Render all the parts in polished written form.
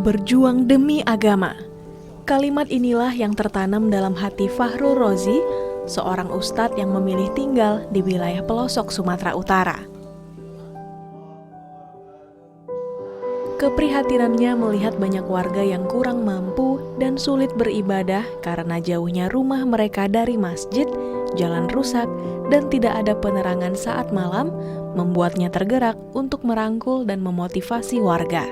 Berjuang demi agama. Kalimat inilah yang tertanam dalam hati Fahrul Rozi, seorang ustadz yang memilih tinggal di wilayah pelosok Sumatera Utara. Keprihatinannya melihat banyak warga yang kurang mampu dan sulit beribadah karena jauhnya rumah mereka dari masjid, jalan rusak, dan tidak ada penerangan saat malam, membuatnya tergerak untuk merangkul dan memotivasi warga.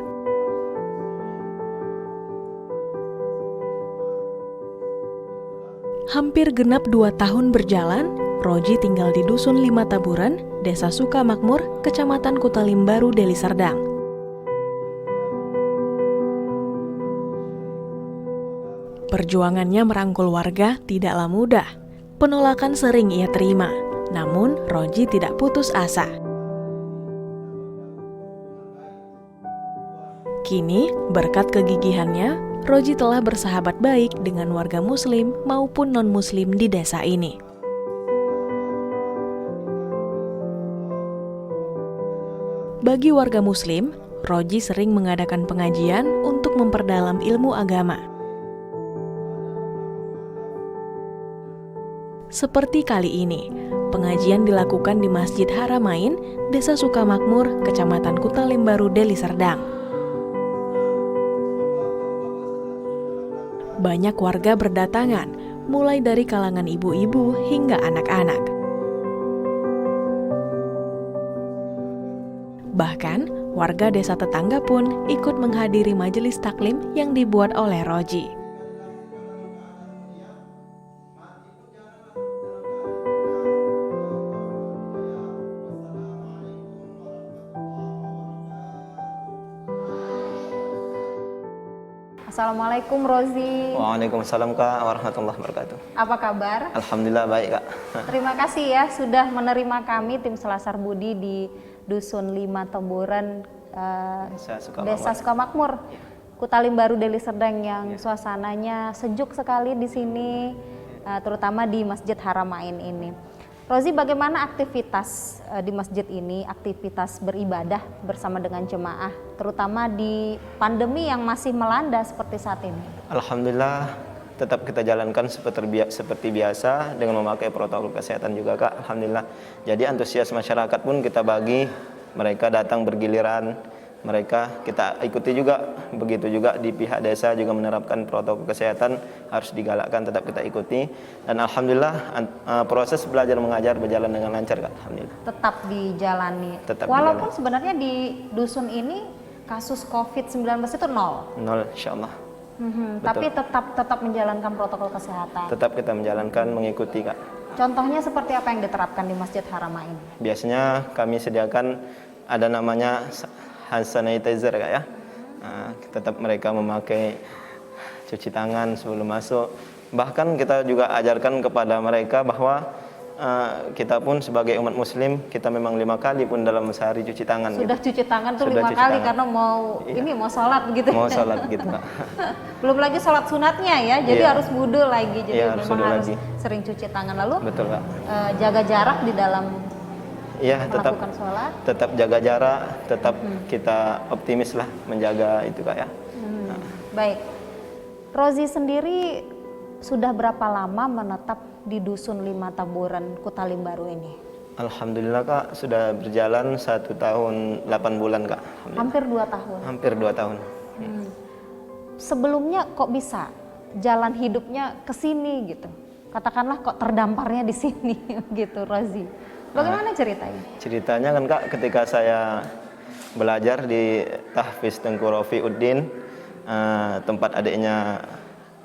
Hampir genap 2 tahun berjalan, Roji tinggal di Dusun 5 Taburan, Desa Sukamakmur, Kecamatan Kutalimbaru, Deli Serdang. Perjuangannya merangkul warga tidaklah mudah. Penolakan sering ia terima, namun Roji tidak putus asa. Kini, berkat kegigihannya, Roji telah bersahabat baik dengan warga muslim maupun non-muslim di desa ini. Bagi warga muslim, Roji sering mengadakan pengajian untuk memperdalam ilmu agama. Seperti kali ini, pengajian dilakukan di Masjid Haramain, Desa Sukamakmur, Kecamatan Kutalimbaru, Deli Serdang. Banyak warga berdatangan, mulai dari kalangan ibu-ibu hingga anak-anak. Bahkan, warga desa tetangga pun ikut menghadiri majelis taklim yang dibuat oleh Roji. Assalamualaikum Rozi. Waalaikumsalam Kak warahmatullahi wabarakatuh. Apa kabar? Alhamdulillah baik Kak. Terima kasih ya sudah menerima kami tim Selasar Budi di Dusun 5 Taburan, Desa Sukamakmur, Kutalimbaru, Deli Serdang yang suasananya sejuk sekali di sini, terutama di Masjid Haramain ini. Rozi, bagaimana aktivitas di masjid ini, aktivitas beribadah bersama dengan jemaah, terutama di pandemi yang masih melanda seperti saat ini? Alhamdulillah tetap kita jalankan seperti biasa dengan memakai protokol kesehatan juga Kak. Alhamdulillah. Jadi antusias masyarakat pun kita bagi, mereka datang bergiliran, mereka kita ikuti juga. Begitu juga di pihak desa juga menerapkan protokol kesehatan, harus digalakkan, tetap kita ikuti. Dan alhamdulillah proses belajar mengajar berjalan dengan lancar Kak. Alhamdulillah. Tetap dijalani. Walaupun sebenarnya di dusun ini kasus COVID-19 itu nol. Nol insyaallah. Tapi tetap menjalankan protokol kesehatan. Tetap kita menjalankan, mengikuti Kak. Contohnya seperti apa yang diterapkan di Masjid Haramain? Biasanya kami sediakan ada namanya hand sanitizer Kak ya. Tetap mereka memakai cuci tangan sebelum masuk. Bahkan kita juga ajarkan kepada mereka bahwa kita pun sebagai umat muslim, kita memang 5 kali pun dalam sehari cuci tangan. Sudah gitu. cuci tangan tuh 5 kali karena mau mau sholat gitu. Mau sholat gitu Kak. Belum lagi sholat sunatnya ya, jadi harus wudu lagi. Jadi memang harus sering cuci tangan. Lalu betul Kak. Jaga jarak di dalam melakukan sholat. Tetap jaga jarak, tetap kita optimis lah menjaga itu Kak ya. Baik, Rozi sendiri sudah berapa lama menetap di Dusun 5 Taburan, Kutalimbaru ini? Alhamdulillah Kak, sudah berjalan 1 tahun 8 bulan Kak. Hampir 2 tahun? Hampir 2 tahun. Sebelumnya kok bisa jalan hidupnya ke sini gitu? Katakanlah kok terdamparnya di sini gitu Rozi. Bagaimana ceritanya? Ceritanya kan Kak, ketika saya belajar di Tahfiz Tengku Rofiuddin, tempat adiknya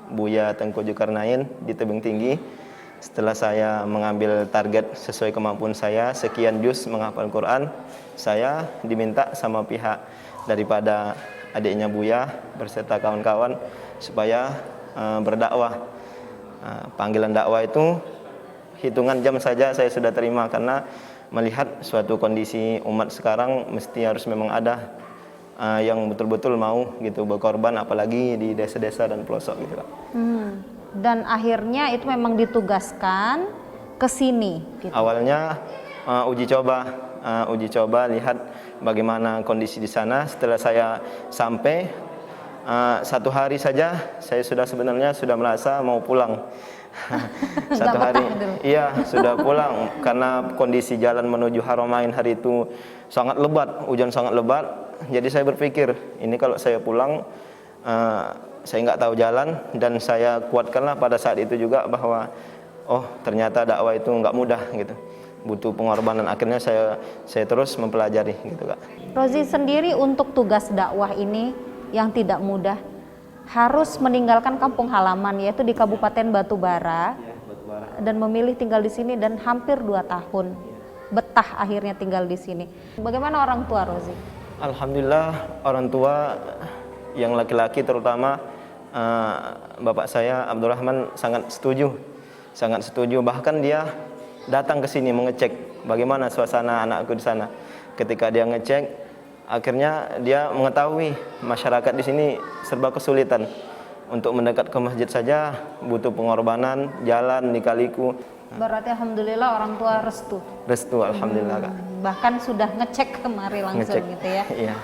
Buya Tengku Zulkarnain di Tebing Tinggi. Setelah saya mengambil target sesuai kemampuan saya, sekian juz menghafal Quran, saya diminta sama pihak daripada adiknya Buya berserta kawan-kawan supaya berdakwah. Panggilan dakwah itu hitungan jam saja saya sudah terima, karena melihat suatu kondisi umat sekarang mesti harus memang ada yang betul-betul mau gitu berkorban, apalagi di desa-desa dan pelosok gitu Kak. Dan akhirnya itu memang ditugaskan ke sini gitu. Awalnya uji coba lihat bagaimana kondisi di sana. Setelah saya sampai 1 hari saja saya sebenarnya sudah merasa mau pulang. 1 hari, iya sudah pulang karena kondisi jalan menuju Haramain hari itu sangat lebat, hujan sangat lebat. Jadi saya berpikir, ini kalau saya pulang, saya nggak tahu jalan, dan saya kuatkanlah pada saat itu juga bahwa oh ternyata dakwah itu nggak mudah gitu, butuh pengorbanan. Akhirnya saya terus mempelajari gitu Kak. Rozi sendiri untuk tugas dakwah ini yang tidak mudah, harus meninggalkan kampung halaman yaitu di Kabupaten Batubara, dan memilih tinggal di sini dan hampir 2 tahun betah akhirnya tinggal di sini. Bagaimana orang tua Rozi? Alhamdulillah orang tua yang laki-laki terutama bapak saya Abdurrahman sangat setuju, bahkan dia datang ke sini mengecek bagaimana suasana anakku di sana. Ketika dia ngecek, akhirnya dia mengetahui masyarakat di sini serba kesulitan. Untuk mendekat ke masjid saja butuh pengorbanan, jalan di-Kaliku. Berarti alhamdulillah orang tua restu. Restu alhamdulillah Kak. Bahkan sudah ngecek kemari langsung gitu ya. Iya.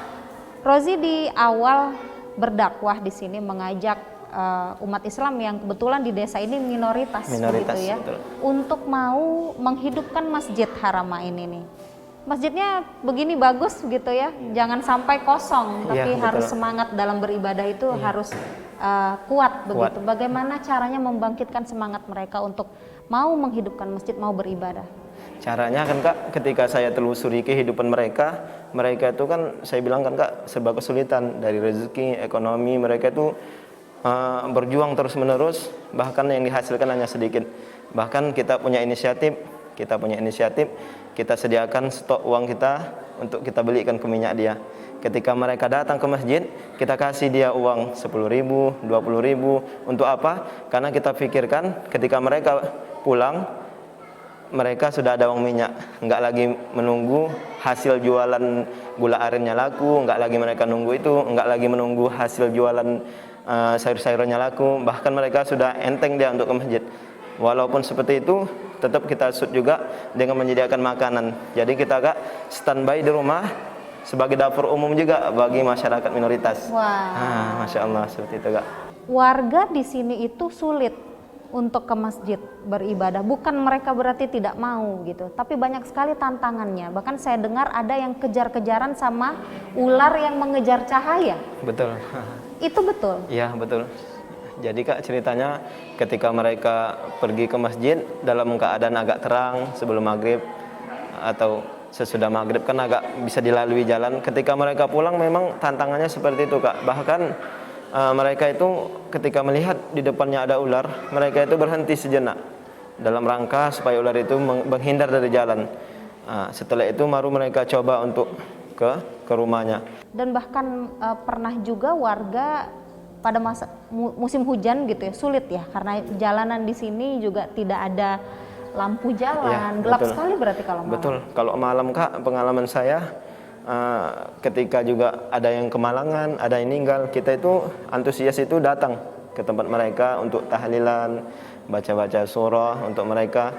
Rozi di awal berdakwah di sini mengajak umat Islam yang kebetulan di desa ini minoritas gitu ya, betul, untuk mau menghidupkan Masjid Haramain ini. Masjidnya begini bagus gitu ya, jangan sampai kosong, tapi ya, harus semangat dalam beribadah itu harus kuat begitu. Bagaimana caranya membangkitkan semangat mereka untuk mau menghidupkan masjid, mau beribadah? Caranya kan Kak, ketika saya telusuri kehidupan mereka itu kan saya bilang kan Kak, serba kesulitan dari rezeki, ekonomi. Mereka itu berjuang terus menerus, bahkan yang dihasilkan hanya sedikit. Bahkan kita punya inisiatif, kita sediakan stok uang kita untuk kita belikan ke minyak dia. Ketika mereka datang ke masjid, kita kasih dia uang 10.000, 20.000. Untuk apa? Karena kita pikirkan ketika mereka pulang, mereka sudah ada uang minyak, nggak lagi menunggu hasil jualan gula arennya laku, nggak lagi mereka nunggu itu, nggak lagi menunggu hasil jualan sayur-sayurannya laku. Bahkan mereka sudah enteng dia untuk ke masjid. Walaupun seperti itu, tetap kita shoot juga dengan menyediakan makanan. Jadi kita Kak standby di rumah sebagai dapur umum juga bagi masyarakat minoritas. Wah, Masya Allah seperti itu Kak. Warga di sini itu sulit untuk ke masjid beribadah. Bukan mereka berarti tidak mau gitu, tapi banyak sekali tantangannya. Bahkan saya dengar ada yang kejar-kejaran sama ular yang mengejar cahaya. Betul. Itu betul? Iya betul. Jadi Kak ceritanya ketika mereka pergi ke masjid dalam keadaan agak terang sebelum maghrib atau sesudah maghrib kan agak bisa dilalui jalan. Ketika mereka pulang memang tantangannya seperti itu Kak. Bahkan mereka itu ketika melihat di depannya ada ular, mereka itu berhenti sejenak dalam rangka supaya ular itu menghindar dari jalan. Setelah itu baru mereka coba untuk ke rumahnya. Dan bahkan pernah juga warga pada masa musim hujan gitu ya, sulit ya karena jalanan di sini juga tidak ada lampu jalan, gelap sekali berarti kalau malam. Betul, kalau malam Kak, pengalaman saya ketika juga ada yang kemalangan, ada yang meninggal, kita itu antusias itu datang ke tempat mereka untuk tahlilan, baca-baca surah untuk mereka.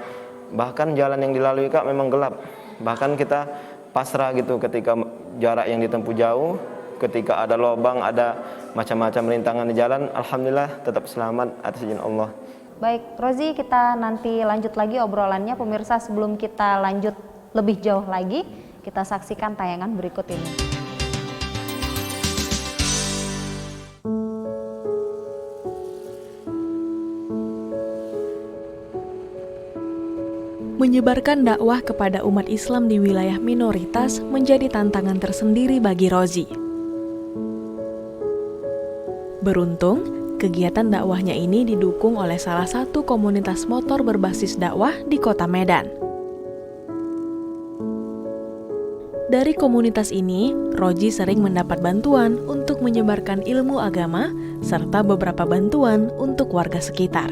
Bahkan jalan yang dilalui Kak memang gelap, bahkan kita pasrah gitu ketika jarak yang ditempuh jauh. Ketika ada lubang, ada macam-macam rintangan di jalan, alhamdulillah tetap selamat atas izin Allah. Baik, Rozi, kita nanti lanjut lagi obrolannya. Pemirsa, sebelum kita lanjut lebih jauh lagi, kita saksikan tayangan berikut ini. Menyebarkan dakwah kepada umat Islam di wilayah minoritas menjadi tantangan tersendiri bagi Rozi. Beruntung, kegiatan dakwahnya ini didukung oleh salah satu komunitas motor berbasis dakwah di Kota Medan. Dari komunitas ini, Rozi sering mendapat bantuan untuk menyebarkan ilmu agama serta beberapa bantuan untuk warga sekitar.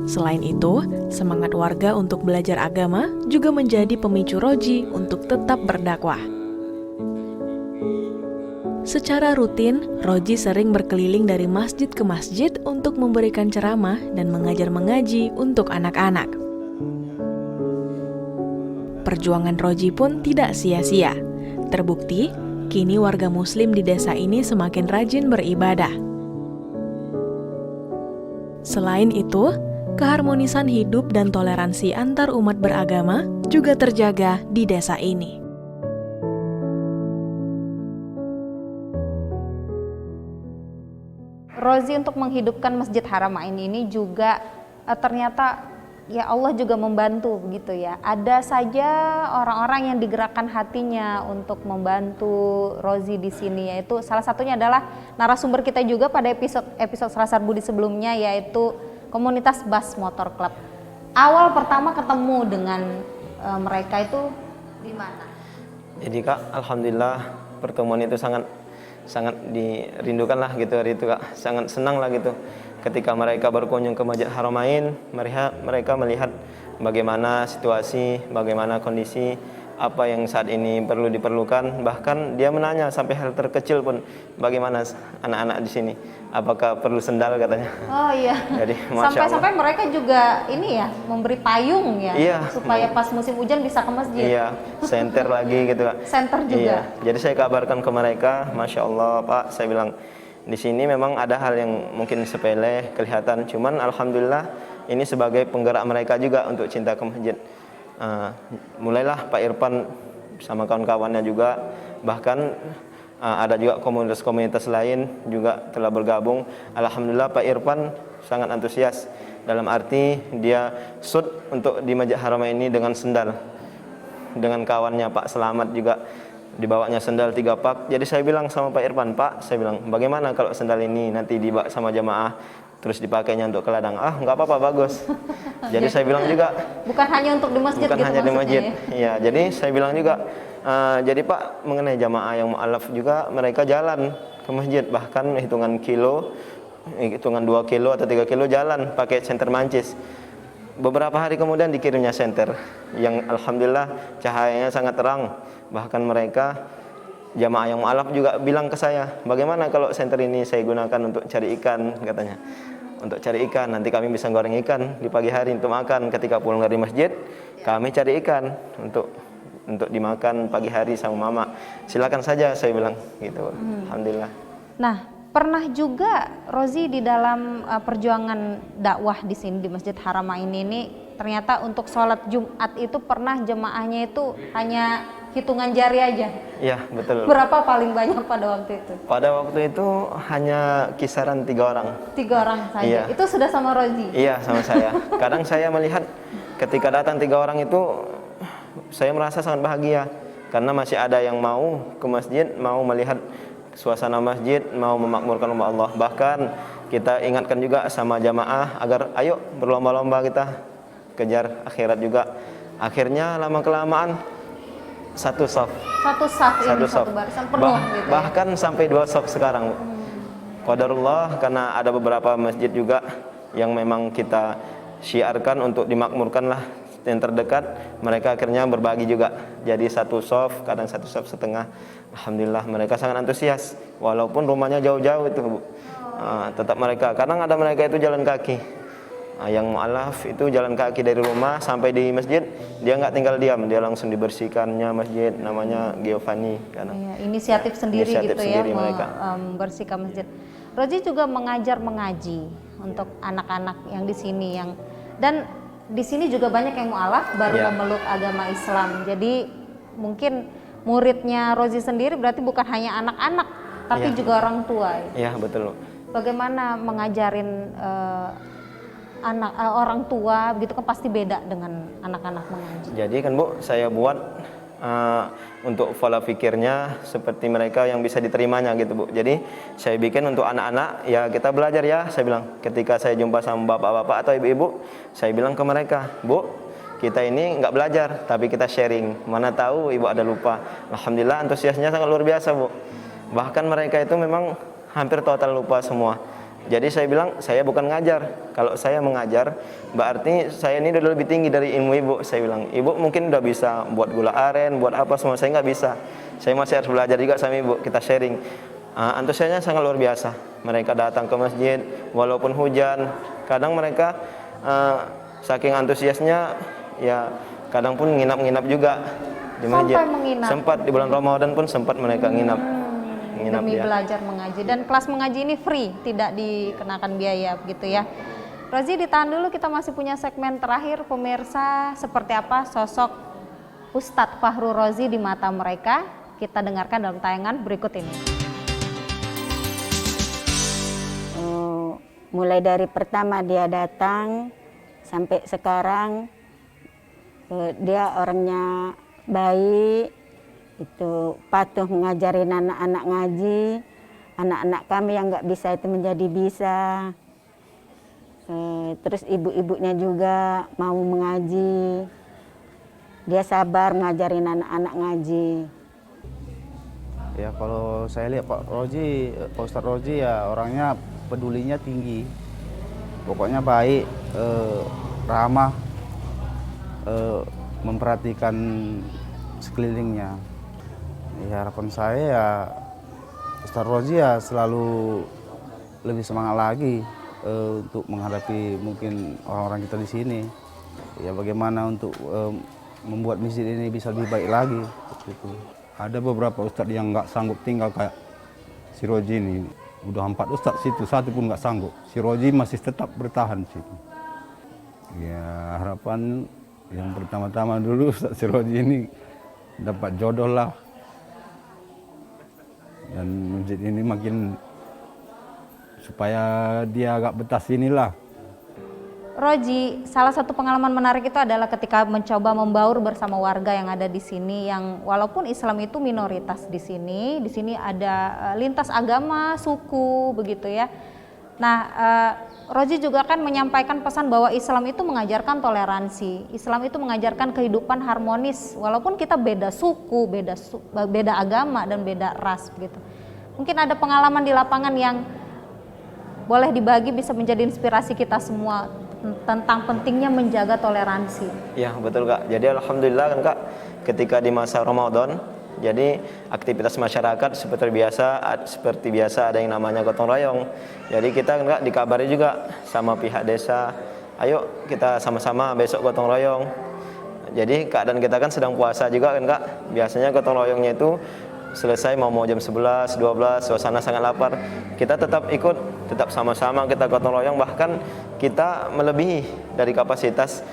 Selain itu, semangat warga untuk belajar agama juga menjadi pemicu Rozi untuk tetap berdakwah. Secara rutin, Rozi sering berkeliling dari masjid ke masjid untuk memberikan ceramah dan mengajar mengaji untuk anak-anak. Perjuangan Rozi pun tidak sia-sia. Terbukti, kini warga Muslim di desa ini semakin rajin beribadah. Selain itu, keharmonisan hidup dan toleransi antar umat beragama juga terjaga di desa ini. Rozi, untuk menghidupkan Masjid Haramain ini juga ternyata ya Allah juga membantu begitu ya. Ada saja orang-orang yang digerakkan hatinya untuk membantu Rozi di sini, yaitu salah satunya adalah narasumber kita juga pada episode Selasar Budi sebelumnya, yaitu komunitas Bas Motor Club. Awal pertama ketemu dengan mereka itu di mana? Jadi Kak, alhamdulillah pertemuan itu sangat dirindukan lah gitu hari itu Kak. Sangat senang lah gitu ketika mereka berkunjung ke Masjid Haramain. Mereka melihat bagaimana situasi, bagaimana kondisi, apa yang saat ini perlu diperlukan. Bahkan dia menanya sampai hal terkecil pun, bagaimana anak-anak di sini, apakah perlu sendal katanya. Oh iya. Jadi sampai mereka juga ini ya memberi payung ya, iya, supaya pas musim hujan bisa ke masjid. Iya, senter lagi gitu Kak. Senter juga. Iya. Jadi saya kabarkan ke mereka, Masya Allah Pak, saya bilang di sini memang ada hal yang mungkin sepele kelihatan, cuman alhamdulillah ini sebagai penggerak mereka juga untuk cinta ke masjid. Mulailah Pak Irfan sama kawan-kawannya juga, bahkan ada juga komunitas-komunitas lain juga telah bergabung. Alhamdulillah Pak Irfan sangat antusias, dalam arti dia shoot untuk di Masjid Haramain ini dengan sendal, dengan kawannya Pak Selamat juga dibawanya sendal 3 pak. Jadi saya bilang sama Pak Irfan, Pak, saya bilang bagaimana kalau sendal ini nanti dibawa sama jamaah terus dipakainya untuk ke ladang? Nggak apa-apa, bagus. Jadi saya bilang juga bukan hanya untuk di masjid, bukan gitu hanya di masjid. Ya? Iya, jadi saya bilang juga jadi Pak, mengenai jamaah yang mu'alaf juga mereka jalan ke masjid, bahkan hitungan 2 kilo atau 3 kilo jalan pakai senter mancis. Beberapa hari kemudian dikirimnya senter yang alhamdulillah cahayanya sangat terang. Bahkan mereka jamaah yang mu'alaf juga bilang ke saya, bagaimana kalau senter ini saya gunakan untuk cari ikan, katanya. Untuk cari ikan, nanti kami bisa goreng ikan di pagi hari untuk makan. Ketika pulang dari masjid, kami cari ikan untuk dimakan pagi hari sama mama. Silakan saja, saya bilang gitu. Alhamdulillah. Nah, pernah juga Rozi di dalam perjuangan dakwah di sini di Masjid Haramain ini, ternyata untuk sholat Jumat itu pernah jemaahnya itu hanya hitungan jari aja. Iya, betul. Berapa paling banyak pada waktu itu? Pada waktu itu hanya kisaran 3 orang. 3 orang saja. Iya. Itu sudah sama Rozi? Iya, sama saya. Kadang saya melihat ketika datang 3 orang itu, saya merasa sangat bahagia karena masih ada yang mau ke masjid, mau melihat suasana masjid, mau memakmurkan rumah Allah. Bahkan kita ingatkan juga sama jamaah agar ayo berlomba-lomba kita kejar akhirat juga. Akhirnya lama kelamaan satu saf barisan penuh gitu. Bahkan sampai 2 saf sekarang. Qadarullah, karena ada beberapa masjid juga yang memang kita syiarkan untuk dimakmurkan lah yang terdekat, mereka akhirnya berbagi juga. Jadi 1 saf, kadang 1 saf setengah. Alhamdulillah mereka sangat antusias, walaupun rumahnya jauh-jauh itu Bu. Tetap mereka, kadang ada mereka itu jalan kaki. Yang mu'alaf itu jalan kaki dari rumah sampai di masjid, dia nggak tinggal diam, dia langsung dibersihkannya masjid, namanya Giovanni. Iya, inisiatif sendiri gitu ya, membersihkan masjid. Rozi juga mengajar mengaji untuk anak-anak yang di sini, dan di sini juga banyak yang mu'alaf baru memeluk agama Islam. Jadi mungkin muridnya Rozi sendiri berarti bukan hanya anak-anak, tapi juga orang tua. Iya, betul. Bagaimana mengajarin orang tua gitu kan, pasti beda dengan anak-anak mengaji. Jadi kan Bu, saya buat untuk pola pikirnya seperti mereka yang bisa diterimanya gitu Bu. Jadi saya bikin untuk anak-anak, ya kita belajar ya, saya bilang. Ketika saya jumpa sama bapak-bapak atau ibu-ibu, saya bilang ke mereka, Bu, kita ini nggak belajar, tapi kita sharing. Mana tahu ibu ada lupa. Alhamdulillah antusiasnya sangat luar biasa Bu. Bahkan mereka itu memang hampir total lupa semua. Jadi saya bilang, saya bukan ngajar. Kalau saya mengajar, berarti saya ini udah lebih tinggi dari ilmu ibu. Saya bilang, ibu mungkin udah bisa buat gula aren, buat apa semua, saya nggak bisa. Saya masih harus belajar juga sama ibu, kita sharing. Antusiasnya sangat luar biasa. Mereka datang ke masjid, walaupun hujan. Kadang mereka saking antusiasnya, ya kadang pun nginap-nginap juga. di masjid. Sampai menginap. Sempat di bulan Ramadan pun sempat mereka nginap Demi ya. belajar mengaji. Dan kelas mengaji ini free, tidak dikenakan biaya begitu ya. Rozi, ditahan dulu, kita masih punya segmen terakhir pemirsa, seperti apa sosok Ustadz Fahru Rozi di mata mereka. Kita dengarkan dalam tayangan berikut ini. Mulai dari pertama dia datang sampai sekarang, dia orangnya baik, itu patuh ngajarin anak-anak ngaji, anak-anak kami yang nggak bisa itu menjadi bisa. Terus ibu-ibunya juga mau mengaji, dia sabar ngajarin anak-anak ngaji. Ya kalau saya lihat Pak Ustadz Rozi ya orangnya pedulinya tinggi, pokoknya baik, ramah, memperhatikan sekelilingnya. Ya, harapan saya ya Ustadz Rozi ya selalu lebih semangat lagi untuk menghadapi mungkin orang-orang kita di sini. Ya bagaimana untuk membuat masjid ini bisa lebih baik lagi. Gitu. Ada beberapa ustadz yang nggak sanggup tinggal kayak si Rozi ini. Udah 4 ustadz situ, satu pun nggak sanggup. Si Rozi masih tetap bertahan situ. Ya harapan yang pertama-tama dulu Ustadz si Rozi ini dapat jodoh lah. Dan masjid ini makin supaya dia agak betah sini lah. Rozi, salah satu pengalaman menarik itu adalah ketika mencoba membaur bersama warga yang ada di sini, yang walaupun Islam itu minoritas di sini ada lintas agama, suku, begitu ya. Nah, Rozi juga kan menyampaikan pesan bahwa Islam itu mengajarkan toleransi, Islam itu mengajarkan kehidupan harmonis, walaupun kita beda suku, beda agama dan beda ras, begitu. Mungkin ada pengalaman di lapangan yang boleh dibagi, bisa menjadi inspirasi kita semua tentang pentingnya menjaga toleransi. Ya betul Kak, jadi alhamdulillah kan Kak, ketika di masa Ramadan, jadi aktivitas masyarakat seperti biasa ada yang namanya gotong royong. Jadi kita kan Kak dikabari juga sama pihak desa, ayo kita sama-sama besok gotong royong. Jadi keadaan kita kan sedang puasa juga kan Kak, biasanya gotong royongnya itu selesai mau jam 11, 12, suasana sangat lapar, kita tetap ikut, tetap sama-sama kita gotong royong, bahkan kita melebihi dari kapasitas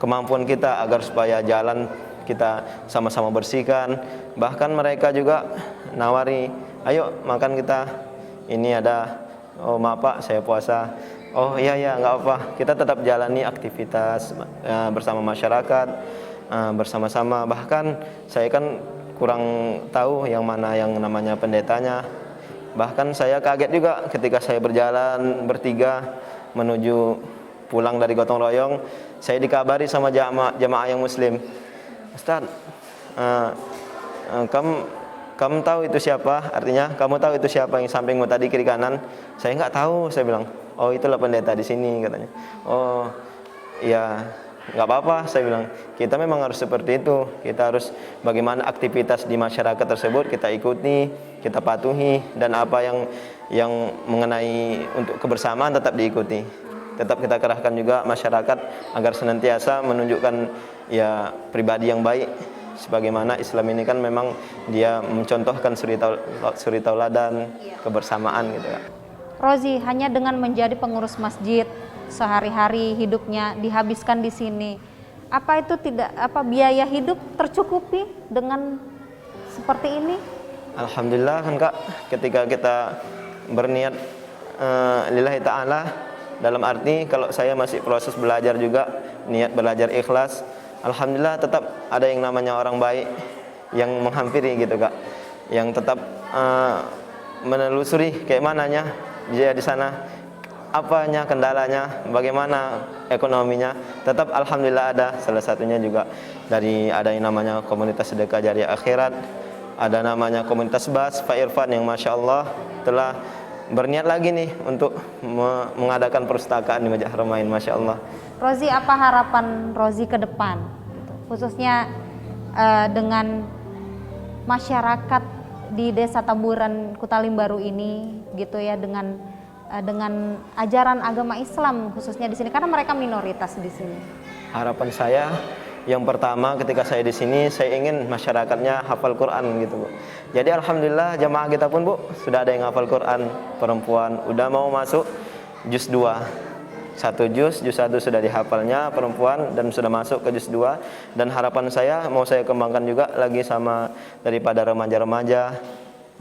kemampuan kita agar supaya jalan kita sama-sama bersihkan. Bahkan mereka juga nawari, ayo makan kita, ini ada, oh maaf Pak saya puasa, oh iya nggak apa, kita tetap jalani aktivitas bersama masyarakat, bersama-sama. Bahkan saya kan kurang tahu yang mana yang namanya pendetanya. Bahkan saya kaget juga ketika saya berjalan bertiga menuju pulang dari gotong royong, saya dikabari sama jamaah yang muslim, Ustaz, kamu tahu itu siapa? Artinya kamu tahu itu siapa yang sampingmu tadi kiri kanan? Saya nggak tahu, saya bilang. Oh itulah pendeta di sini katanya. Oh iya. Nggak apa-apa, saya bilang, kita memang harus seperti itu, kita harus bagaimana aktivitas di masyarakat tersebut kita ikuti, kita patuhi, dan apa yang mengenai untuk kebersamaan tetap diikuti. Tetap kita kerahkan juga masyarakat agar senantiasa menunjukkan ya pribadi yang baik, sebagaimana Islam ini kan memang dia mencontohkan suri tauladan, kebersamaan gitu ya. Rozi, hanya dengan menjadi pengurus masjid, sehari-hari hidupnya dihabiskan di sini, apa itu biaya hidup tercukupi dengan seperti ini? Alhamdulillah kan Kak, ketika kita berniat lillahi ta'ala, dalam arti kalau saya masih proses belajar juga, niat belajar ikhlas, alhamdulillah tetap ada yang namanya orang baik yang menghampiri gitu Kak, yang tetap menelusuri kayak mananya dia di sana, apanya kendalanya, bagaimana ekonominya, tetap alhamdulillah ada. Salah satunya juga dari ada yang namanya komunitas sedekah jariah akhirat, ada namanya komunitas BAS Pak Irfan yang masya Allah telah berniat lagi nih untuk mengadakan perpustakaan di Masjid Haramain, masya Allah. Rozi, apa harapan Rozi ke depan, khususnya dengan masyarakat di Desa Tamburan Kutalimbaru ini, gitu ya, dengan ajaran agama Islam khususnya di sini, karena mereka minoritas di sini? Harapan saya Yang pertama ketika saya di sini, saya ingin masyarakatnya hafal Quran gitu, Bu. Jadi alhamdulillah jamaah kita pun, Bu, sudah ada yang hafal Quran, perempuan udah mau masuk juz 2. Satu juz 1 sudah dihafalnya perempuan dan sudah masuk ke juz 2. Dan harapan saya mau saya kembangkan juga lagi sama daripada remaja-remaja.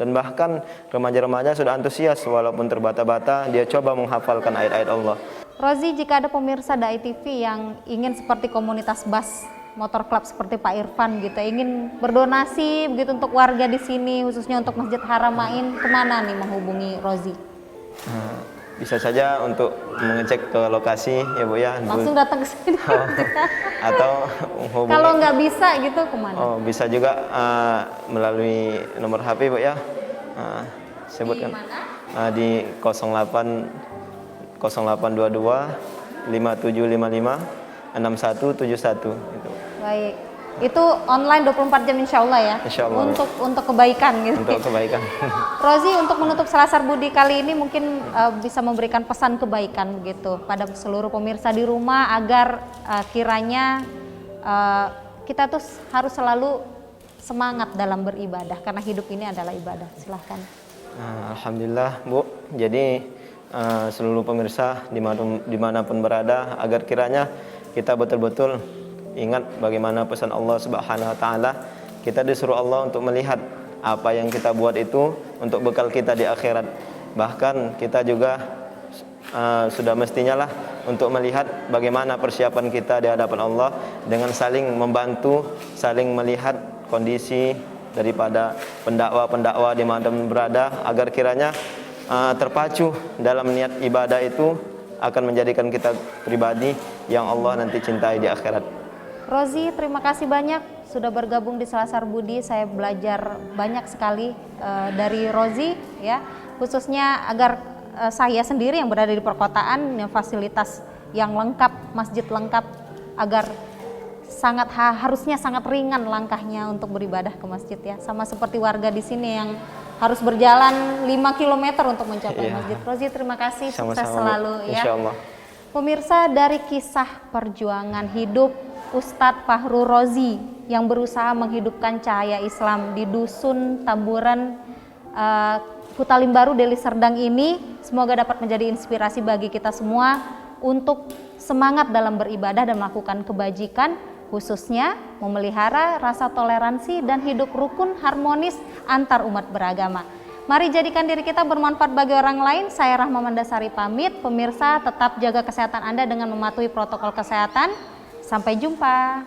Dan bahkan remaja-remaja sudah antusias walaupun terbata-bata, dia coba menghafalkan ayat-ayat Allah. Rozi, jika ada pemirsa Dai TV yang ingin seperti komunitas Bas Motor Club seperti Pak Irfan gitu, ingin berdonasi begitu untuk warga di sini, khususnya untuk Masjid Haramain, kemana nih menghubungi Rozi? Bisa saja untuk mengecek ke lokasi ya, Bu ya. Langsung datang ke sini. Atau menghubungi. Kalau nggak bisa gitu kemana? Oh, bisa juga melalui nomor HP, Bu ya. Sebutkan. Di 0822 5755 6171 gitu. Baik. Itu online 24 jam insya Allah ya? Insya Allah. Untuk kebaikan gitu. Untuk kebaikan. Rozi, untuk menutup Selasar Budi kali ini mungkin bisa memberikan pesan kebaikan gitu pada seluruh pemirsa di rumah agar kiranya kita tuh harus selalu semangat dalam beribadah karena hidup ini adalah ibadah. Silahkan. Alhamdulillah, Bu. Jadi seluruh pemirsa dimanapun berada, agar kiranya kita betul-betul ingat bagaimana pesan Allah Subhanahu wa taala. Kita disuruh Allah untuk melihat apa yang kita buat itu untuk bekal kita di akhirat. Bahkan kita juga sudah mestinya lah untuk melihat bagaimana persiapan kita di hadapan Allah dengan saling membantu, saling melihat kondisi daripada pendakwa-pendakwa di mana berada, agar kiranya terpacu dalam niat ibadah itu akan menjadikan kita pribadi yang Allah nanti cintai di akhirat. Rozi, terima kasih banyak sudah bergabung di Selasar Budi. Saya belajar banyak sekali dari Rozi ya, khususnya agar saya sendiri yang berada di perkotaan, fasilitas yang lengkap, masjid lengkap, agar harusnya sangat ringan langkahnya untuk beribadah ke masjid ya. Sama seperti warga di sini yang harus berjalan 5 km untuk mencapai masjid. Rozi, terima kasih, sukses selalu ya. Insyaallah. Pemirsa, dari kisah perjuangan hidup Ustadz Fahru Rozi yang berusaha menghidupkan cahaya Islam di Dusun Tamburan Kutalim Baru, Deli Serdang ini, semoga dapat menjadi inspirasi bagi kita semua untuk semangat dalam beribadah dan melakukan kebajikan, khususnya memelihara rasa toleransi dan hidup rukun harmonis antar umat beragama. Mari jadikan diri kita bermanfaat bagi orang lain. Saya Rahma Mandasari pamit. Pemirsa, tetap jaga kesehatan Anda dengan mematuhi protokol kesehatan. Sampai jumpa.